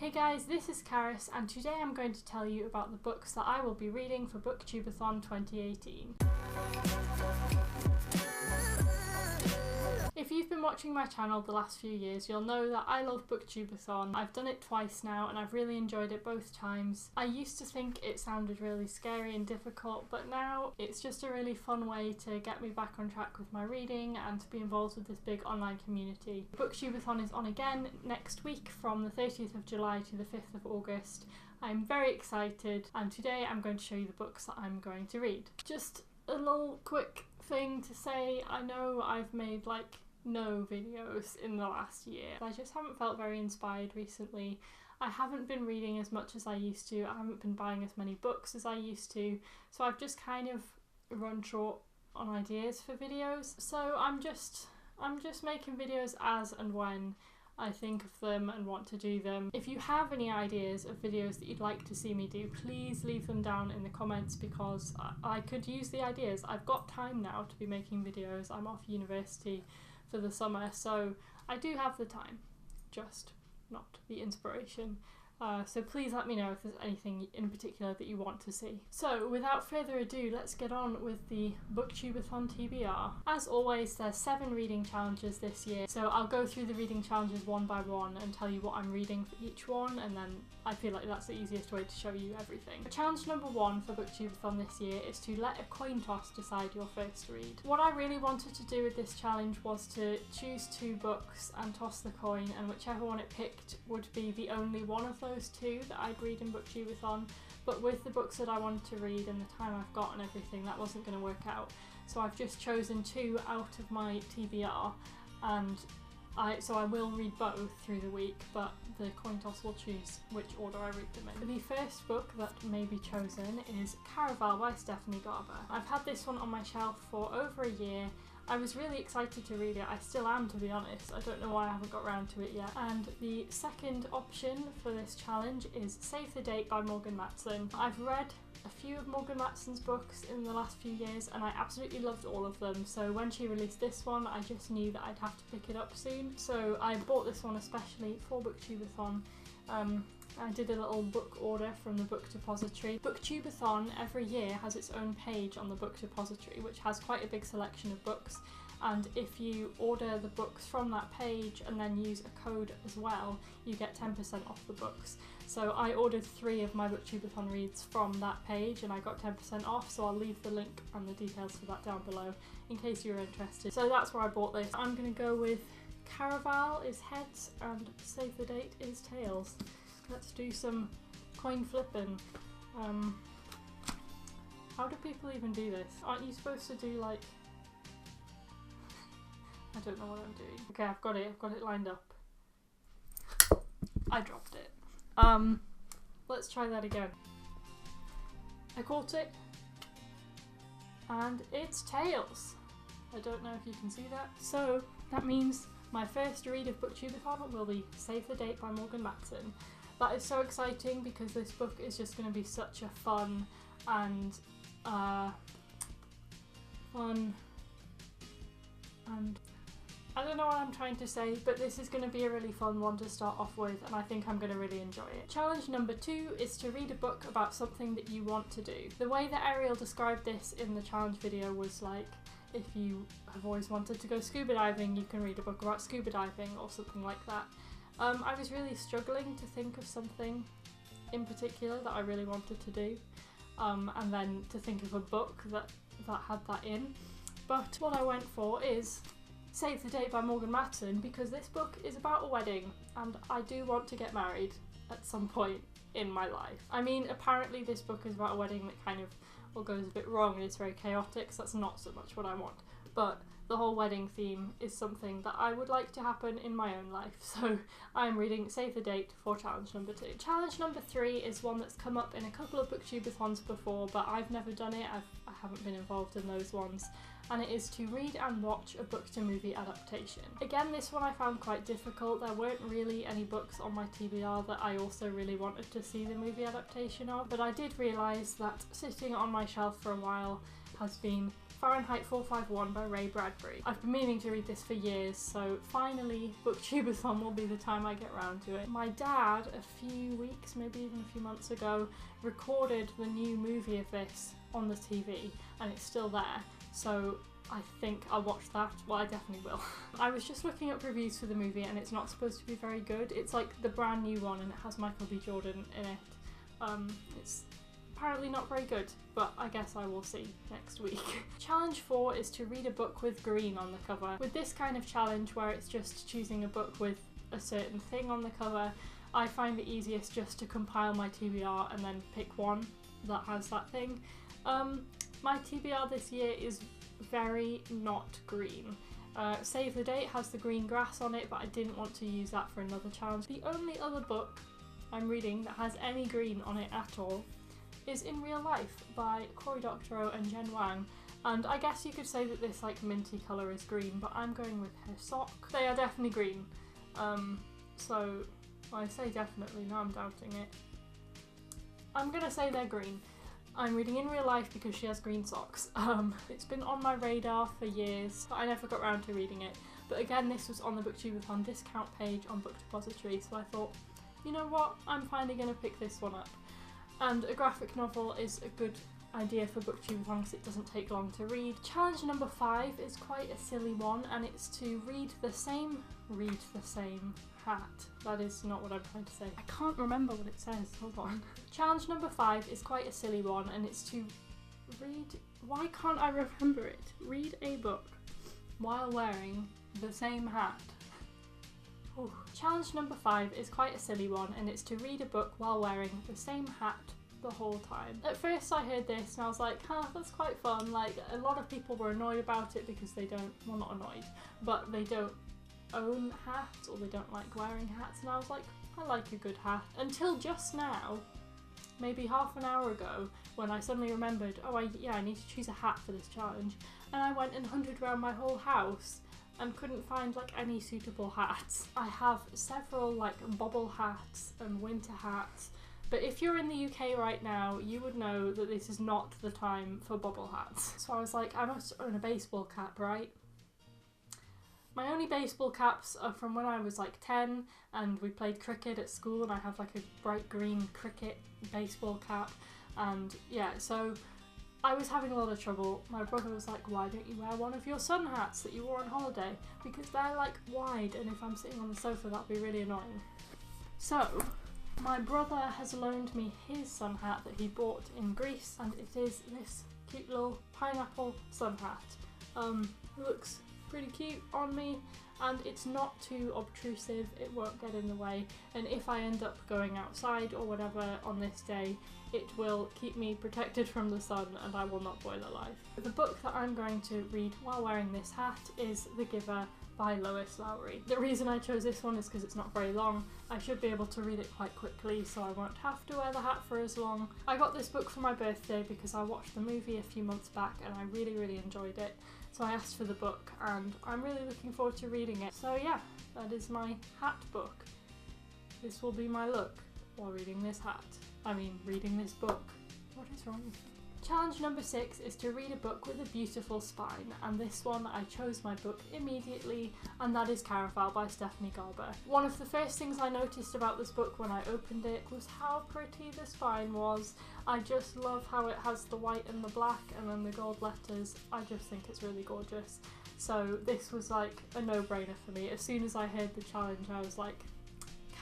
Hey guys, this is Karis and today I'm going to tell you about the books that I will be reading for BookTubeAthon 2018. If you've been watching my channel the last few years, you'll know that I love BookTubeAthon. I've done it twice now and I've really enjoyed it both times. I used to think it sounded really scary and difficult, but now it's just a really fun way to get me back on track with my reading and to be involved with this big online community. BookTubeAthon is on again next week from the 30th of July to the 5th of August. I'm very excited and today I'm going to show you the books that I'm going to read. Just a little quick thing to say, I know I've made like no videos in the last year. I just haven't felt very inspired recently. I haven't been reading as much as I used to. I haven't been buying as many books as I used to. So I've just kind of run short on ideas for videos. So I'm just making videos as and when I think of them and want to do them. If you have any ideas of videos that you'd like to see me do, please leave them down in the comments because I could use the ideas. I've got time now to be making videos. I'm off university for the summer, so I do have the time, just not the inspiration. So please let me know if there's anything in particular that you want to see. So without further ado, let's get on with the BookTubeAthon TBR. As always, there's 7 reading challenges this year, so I'll go through the reading challenges one by one and tell you what I'm reading for each one, and then I feel like that's the easiest way to show you everything. Challenge number 1 for BookTubeAthon this year is to let a coin toss decide your first read. What I really wanted to do with this challenge was to choose 2 books and toss the coin, and whichever one it picked would be the only one of those 2 that I'd read in BookTubeAthon, but with the books that I wanted to read and the time I've got and everything, that wasn't going to work out. So I've just chosen 2 out of my TBR, and I will read both through the week, but the coin toss will choose which order I read them in. The first book that may be chosen is Caraval by Stephanie Garber. I've had this one on my shelf for over a year. I was really excited to read it. I still am, to be honest. I don't know why I haven't got around to it yet. And the second option for this challenge is Save the Date by Morgan Matson. I've read a few of Morgan Matson's books in the last few years and I absolutely loved all of them, so when she released this one I just knew that I'd have to pick it up soon, so I bought this one especially for BookTubeAthon. I did a little book order from the Book Depository. BookTubeAthon every year has its own page on the Book Depository which has quite a big selection of books, and if you order the books from that page and then use a code as well, you get 10% off the books. So I ordered 3 of my BookTubeAthon reads from that page and I got 10% off, so I'll leave the link and the details for that down below in case you're interested. So that's where I bought this. I'm going to go with Caraval is heads and Save the Date is tails. Let's do some coin flipping. How do people even do this? Aren't you supposed to do like... I don't know what I'm doing. Okay, I've got it lined up. I dropped it. Let's try that again. I caught it. And it's tails. I don't know if you can see that. So that means my first read of BookTubeAthon will be Save the Date by Morgan Matson. That is so exciting because this book is just going to be such a fun and I don't know what I'm trying to say, but this is going to be a really fun one to start off with and I think I'm going to really enjoy it. Challenge number 2 is to read a book about something that you want to do. The way that Ariel described this in the challenge video was like, if you have always wanted to go scuba diving, you can read a book about scuba diving or something like that. I was really struggling to think of something in particular that I really wanted to do, and then to think of a book that had that in. But what I went for is Save the Date by Morgan Matson because this book is about a wedding and I do want to get married at some point in my life. I mean, apparently this book is about a wedding that kind of all goes a bit wrong and it's very chaotic, so that's not so much what I want. But the whole wedding theme is something that I would like to happen in my own life, so I'm reading Save the Date for challenge number 2. Challenge number 3 is one that's come up in a couple of BookTubeAthons before, but I've never done it, I haven't been involved in those ones, and it is to read and watch a book-to-movie adaptation. Again, this one I found quite difficult. There weren't really any books on my TBR that I also really wanted to see the movie adaptation of, but I did realise that sitting on my shelf for a while has been Fahrenheit 451 by Ray Bradbury. I've been meaning to read this for years, so finally BookTubeAthon will be the time I get round to it. My dad, a few weeks, maybe even a few months ago, recorded the new movie of this on the TV, and it's still there, so I think I'll watch that. Well, I definitely will. I was just looking up reviews for the movie and it's not supposed to be very good. It's like the brand new one and it has Michael B. Jordan in it. It's apparently not very good, but I guess I will see next week. Challenge 4 is to read a book with green on the cover. With this kind of challenge where it's just choosing a book with a certain thing on the cover, I find it easiest just to compile my TBR and then pick one that has that thing. My TBR this year is very not green. Save the Date has the green grass on it, but I didn't want to use that for another challenge. The only other book I'm reading that has any green on it at all is In Real Life by Cory, Doctorow and Wang, and I guess you could say that this like minty colour is green, but I'm going with her sock. They are definitely green, so well, I say definitely, now I'm doubting it. I'm gonna say they're green. I'm reading In Real Life because she has green socks. It's been on my radar for years, but I never got around to reading it. But again, this was on the BookTubeAthon discount page on Book Depository, so I thought, you know what, I'm finally going to pick this one up. And a graphic novel is a good idea for BookTubeAthon because it doesn't take long to read. Challenge number 5 is quite a silly one, and it's to read the same hat. That is not what I'm trying to say. I can't remember what it says, hold on. Challenge number 5 is quite a silly one, and it's to read, why can't I remember it? Read a book while wearing the same hat. Ooh. Challenge number 5 is quite a silly one, and it's to read a book while wearing the same hat the whole time. At first I heard this and I was like, that's quite fun. Like, a lot of people were annoyed about it because they don't, well, not annoyed, but they don't own hats or they don't like wearing hats, and I was like, I like a good hat. Until just now, maybe half an hour ago, when I suddenly remembered, oh I need to choose a hat for this challenge, and I went and hunted around my whole house and couldn't find like any suitable hats. I have several like bobble hats and winter hats, but if you're in the UK right now, you would know that this is not the time for bobble hats. So I was like, I must own a baseball cap, right? My only baseball caps are from when I was like 10 and we played cricket at school, and I have like a bright green cricket baseball cap, and yeah, so I was having a lot of trouble. My brother was like, why don't you wear one of your sun hats that you wore on holiday? Because they're like wide, and if I'm sitting on the sofa that'd be really annoying. So my brother has loaned me his sun hat that he bought in Greece, and it is this cute little pineapple sun hat. It looks pretty cute on me, and it's not too obtrusive, it won't get in the way, and if I end up going outside or whatever on this day, it will keep me protected from the sun and I will not boil alive. The book that I'm going to read while wearing this hat is The Giver by Lois, Lowry. The reason I chose this one is because it's not very long. I should be able to read it quite quickly, so I won't have to wear the hat for as long. I got this book for my birthday because I watched the movie a few months back and I really enjoyed it. So I asked for the book and I'm really looking forward to reading it. So yeah, that is my hat book. This will be my look while reading this hat. I mean, reading this book. What is wrong with me? Challenge number 6 is to read a book with a beautiful spine, and this one I chose my book immediately, and that is Caraval by Stephanie Garber. One of the first things I noticed about this book when I opened it was how pretty the spine was. I just love how it has the white and the black and then the gold letters. I just think it's really gorgeous. So this was like a no-brainer for me. As soon as I heard the challenge I was like,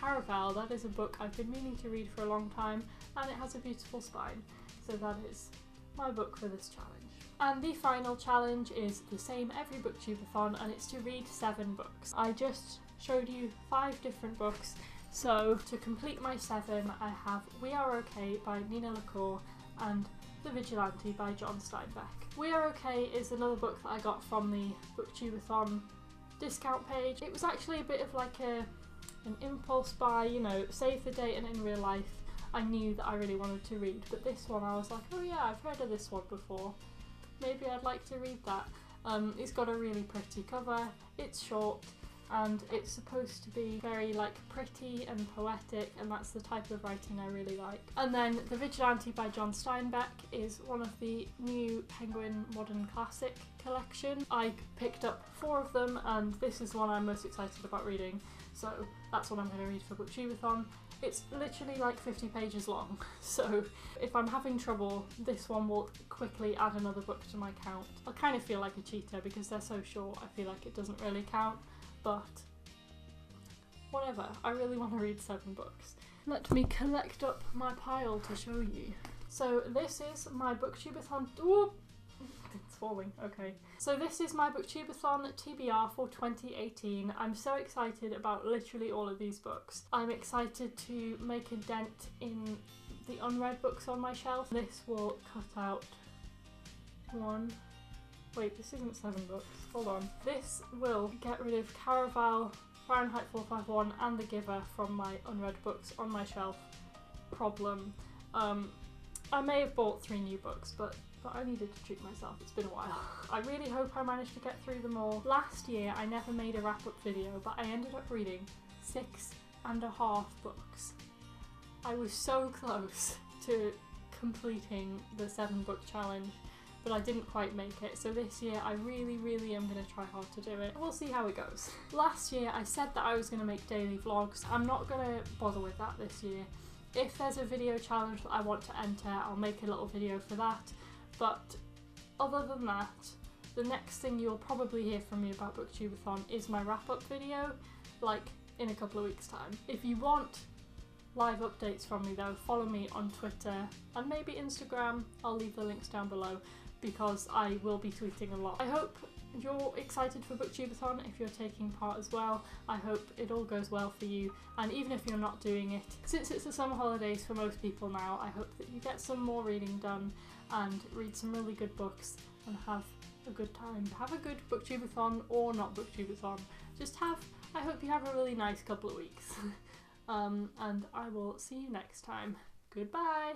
Caraval, that is a book I've been meaning to read for a long time, and it has a beautiful spine. So that is my book for this challenge. And the final challenge is the same every BookTubeAthon, and it's to read 7 books. I just showed you 5 different books, so to complete my 7 I have We Are Okay by LaCour and The Vigilante by John Steinbeck. We Are Okay is another book that I got from the BookTubeAthon discount page. It was actually a bit of like an impulse buy, you know, Save the Date and In Real Life I knew that I really wanted to read, but this one I was like, oh yeah, I've heard of this one before. Maybe I'd like to read that. It's got a really pretty cover, it's short, and it's supposed to be very like pretty and poetic, and that's the type of writing I really like. And then The Vigilante by John Steinbeck is one of the new Penguin Modern Classic collection. I picked up 4 of them, and this is the one I'm most excited about reading, so that's what I'm going to read for BookTubeAthon. It's literally like 50 pages long, so if I'm having trouble, this one will quickly add another book to my count. I kind of feel like a cheater because they're so short, I feel like it doesn't really count, but whatever, I really want to read 7 books. Let me collect up my pile to show you. So this is my BookTubeAthon... Whoop! It's falling, okay. So this is my BookTubeAthon TBR for 2018. I'm so excited about literally all of these books. I'm excited to make a dent in the unread books on my shelf. This will cut out 1... Wait, this isn't 7 books, hold on. This will get rid of Caraval, Fahrenheit 451 and The Giver from my unread books on my shelf problem. I may have bought 3 new books, but I needed to treat myself, it's been a while. I really hope I managed to get through them all. Last year I never made a wrap-up video, but I ended up reading 6.5 books. I was so close to completing the 7-book challenge, but I didn't quite make it, so this year I really am going to try hard to do it. We'll see how it goes. Last year I said that I was going to make daily vlogs. I'm not going to bother with that this year. If there's a video challenge that I want to enter, I'll make a little video for that. But other than that, the next thing you'll probably hear from me about BookTubeAthon is my wrap-up video, like in a couple of weeks' time. If you want live updates from me though, follow me on Twitter and maybe Instagram. I'll leave the links down below because I will be tweeting a lot. I hope you're excited for BookTubeAthon if you're taking part as well. I hope it all goes well for you, and even if you're not doing it, since it's the summer holidays for most people now, I hope that you get some more reading done and read some really good books and have a good time. Have a good BookTubeAthon or not BookTubeAthon. I hope you have a really nice couple of weeks. And I will see you next time. Goodbye!